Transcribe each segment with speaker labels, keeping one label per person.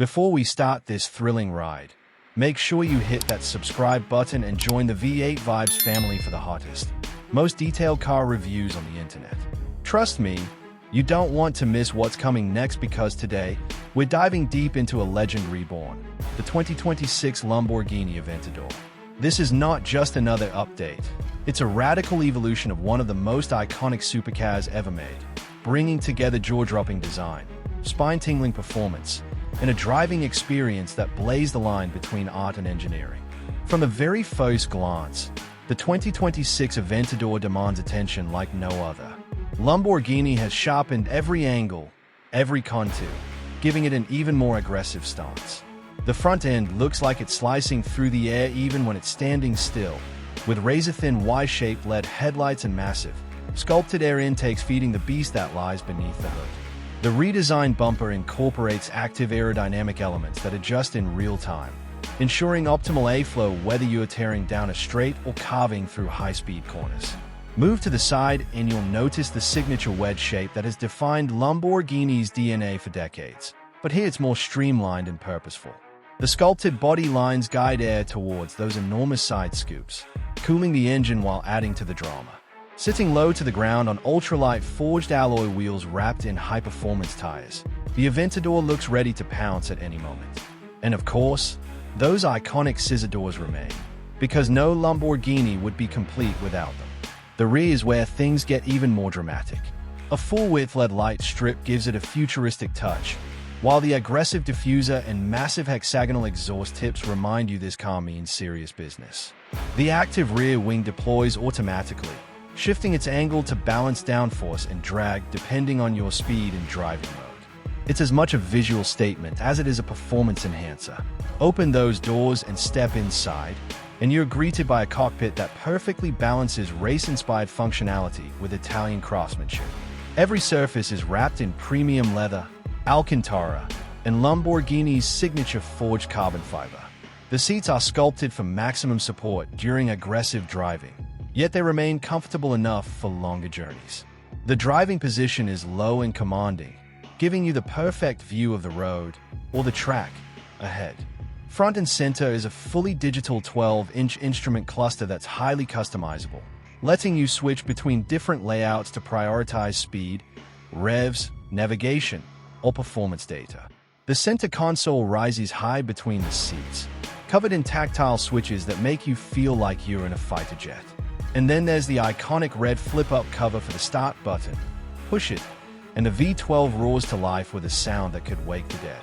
Speaker 1: Before we start this thrilling ride, make sure you hit that subscribe button and join the V8 Vibes family for the hottest, most detailed car reviews on the internet. Trust me, you don't want to miss what's coming next because today, we're diving deep into a legend reborn, the 2026 Lamborghini Aventador. This is not just another update, it's a radical evolution of one of the most iconic supercars ever made, bringing together jaw-dropping design, spine-tingling performance, and a driving experience that blurs the line between art and engineering. From the very first glance, the 2026 Aventador demands attention like no other. Lamborghini has sharpened every angle, every contour, giving it an even more aggressive stance. The front end looks like it's slicing through the air even when it's standing still, with razor-thin Y-shaped LED headlights and massive, sculpted air intakes feeding the beast that lies beneath the hood. The redesigned bumper incorporates active aerodynamic elements that adjust in real time, ensuring optimal airflow whether you are tearing down a straight or carving through high-speed corners. Move to the side and you'll notice the signature wedge shape that has defined Lamborghini's DNA for decades. But here it's more streamlined and purposeful. The sculpted body lines guide air towards those enormous side scoops, cooling the engine while adding to the drama. Sitting low to the ground on ultralight forged alloy wheels wrapped in high-performance tires, the Aventador looks ready to pounce at any moment. And of course, those iconic scissor doors remain, because no Lamborghini would be complete without them. The rear is where things get even more dramatic. A full-width LED light strip gives it a futuristic touch, while the aggressive diffuser and massive hexagonal exhaust tips remind you this car means serious business. The active rear wing deploys automatically, shifting its angle to balance downforce and drag depending on your speed and driving mode. It's as much a visual statement as it is a performance enhancer. Open those doors and step inside, and you're greeted by a cockpit that perfectly balances race-inspired functionality with Italian craftsmanship. Every surface is wrapped in premium leather, Alcantara, and Lamborghini's signature forged carbon fiber. The seats are sculpted for maximum support during aggressive driving, yet they remain comfortable enough for longer journeys. The driving position is low and commanding, giving you the perfect view of the road or the track ahead. Front and center is a fully digital 12-inch instrument cluster that's highly customizable, letting you switch between different layouts to prioritize speed, revs, navigation, or performance data. The center console rises high between the seats, covered in tactile switches that make you feel like you're in a fighter jet. And then there's the iconic red flip-up cover for the start button. Push it, and the V12 roars to life with a sound that could wake the dead.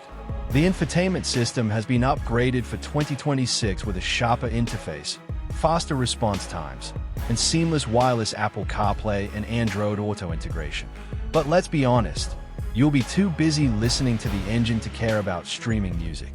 Speaker 1: The infotainment system has been upgraded for 2026 with a sharper interface, faster response times, and seamless wireless Apple CarPlay and Android Auto integration. But let's be honest, you'll be too busy listening to the engine to care about streaming music.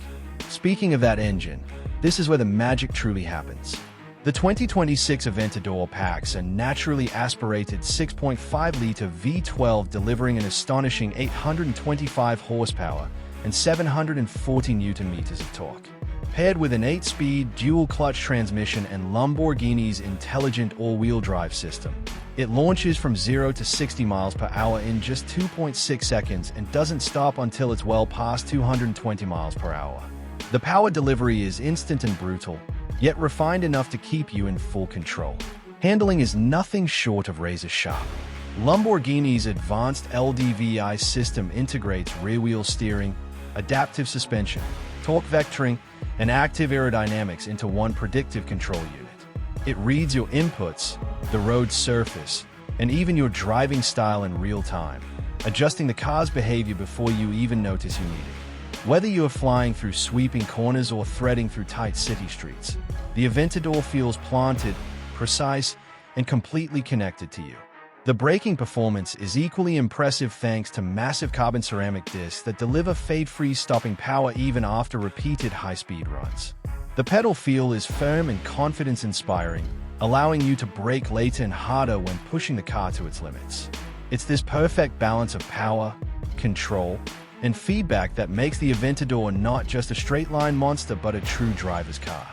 Speaker 1: Speaking of that engine, this is where the magic truly happens. The 2026 Aventador packs a naturally aspirated 6.5-liter V12 delivering an astonishing 825 horsepower and 740 Nm of torque. Paired with an 8-speed dual-clutch transmission and Lamborghini's intelligent all-wheel drive system, it launches from 0 to 60 miles per hour in just 2.6 seconds and doesn't stop until it's well past 220 miles per hour. The power delivery is instant and brutal, yet refined enough to keep you in full control. Handling is nothing short of razor-sharp. Lamborghini's advanced LDVI system integrates rear-wheel steering, adaptive suspension, torque vectoring, and active aerodynamics into one predictive control unit. It reads your inputs, the road surface, and even your driving style in real time, adjusting the car's behavior before you even notice you need it. Whether you are flying through sweeping corners or threading through tight city streets, the Aventador feels planted, precise, and completely connected to you. The braking performance is equally impressive thanks to massive carbon ceramic discs that deliver fade-free stopping power even after repeated high-speed runs. The pedal feel is firm and confidence-inspiring, allowing you to brake later and harder when pushing the car to its limits. It's this perfect balance of power, control, and feedback that makes the Aventador not just a straight-line monster but a true driver's car.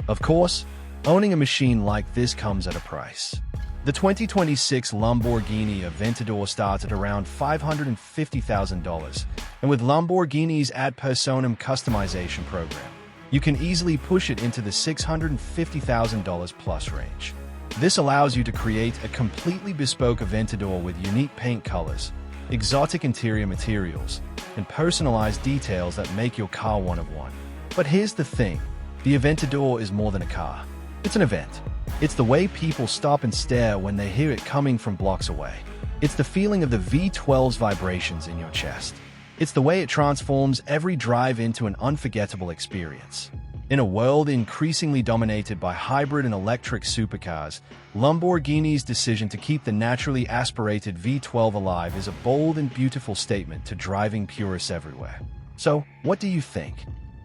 Speaker 1: Of course, owning a machine like this comes at a price. The 2026 Lamborghini Aventador starts at around $550,000, and with Lamborghini's ad personam customization program, you can easily push it into the $650,000 plus range. This allows you to create a completely bespoke Aventador with unique paint colors, exotic interior materials, and personalized details that make your car one of one. But here's the thing, the Aventador is more than a car. It's an event. It's the way people stop and stare when they hear it coming from blocks away. It's the feeling of the V12's vibrations in your chest. It's the way it transforms every drive into an unforgettable experience. In a world increasingly dominated by hybrid and electric supercars, Lamborghini's decision to keep the naturally aspirated V12 alive is a bold and beautiful statement to driving purists everywhere. So, what do you think?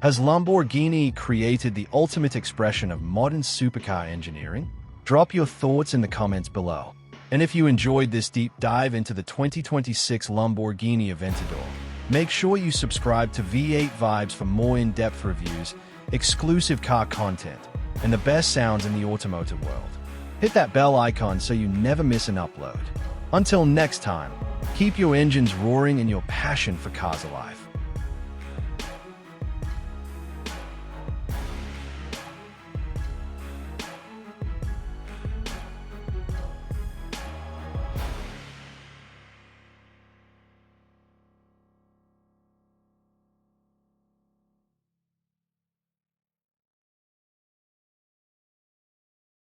Speaker 1: Has Lamborghini created the ultimate expression of modern supercar engineering? Drop your thoughts in the comments below. And if you enjoyed this deep dive into the 2026 Lamborghini Aventador, make sure you subscribe to V8 Vibes for more in-depth reviews, exclusive car content, and the best sounds in the automotive world. Hit that bell icon so you never miss an upload. Until next time, keep your engines roaring and your passion for cars alive.